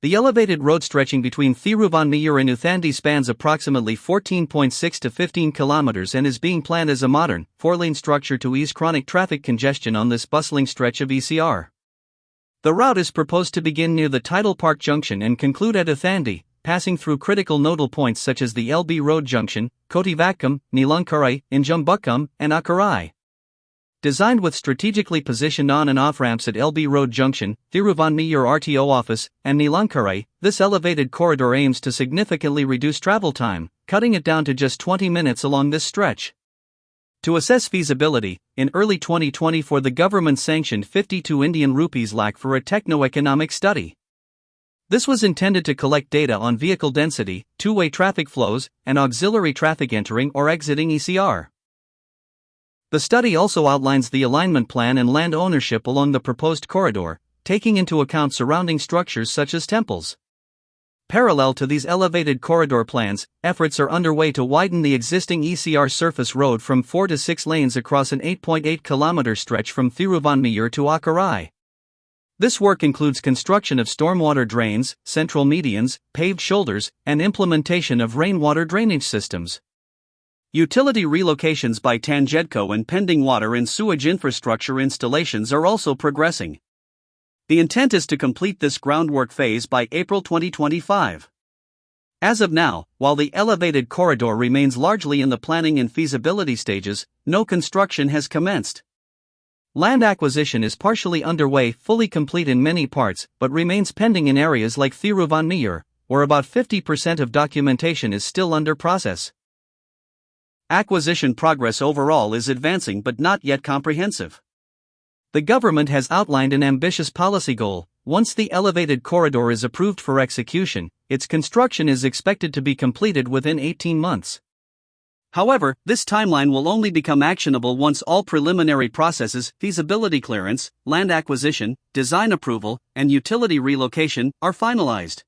The elevated road stretching between Thiruvanmiyur and Uthandi spans approximately 14.6 to 15 kilometers and is being planned as a modern, four-lane structure to ease chronic traffic congestion on this bustling stretch of ECR. The route is proposed to begin near the Tidal Park Junction and conclude at Uthandi, passing through critical nodal points such as the LB Road Junction, Kotivakkam, Neelankarai, Injambukam, and Akkarai. Designed with strategically positioned on- and off-ramps at LB Road Junction, Thiruvanmiyur RTO office, and Neelankarai, this elevated corridor aims to significantly reduce travel time, cutting it down to just 20 minutes along this stretch. To assess feasibility, in early 2024 the government sanctioned 52 Indian rupees lakh for a techno-economic study. This was intended to collect data on vehicle density, two-way traffic flows, and auxiliary traffic entering or exiting ECR. The study also outlines the alignment plan and land ownership along the proposed corridor, taking into account surrounding structures such as temples. Parallel to these elevated corridor plans, efforts are underway to widen the existing ECR surface road from 4 to 6 lanes across an 8.8 kilometer stretch from Thiruvanmiyur to Akkarai. This work includes construction of stormwater drains, central medians, paved shoulders, and implementation of rainwater drainage systems. Utility relocations by Tangedco and pending water and sewage infrastructure installations are also progressing. The intent is to complete this groundwork phase by April 2025. As of now, while the elevated corridor remains largely in the planning and feasibility stages, no construction has commenced. Land acquisition is partially underway, fully complete in many parts, but remains pending in areas like Thiruvanmiyur, where about 50% of documentation is still under process. Acquisition progress overall is advancing but not yet comprehensive. The government has outlined an ambitious policy goal. Once the elevated corridor is approved for execution, its construction is expected to be completed within 18 months. However, this timeline will only become actionable once all preliminary processes, feasibility clearance, land acquisition, design approval, and utility relocation, are finalized.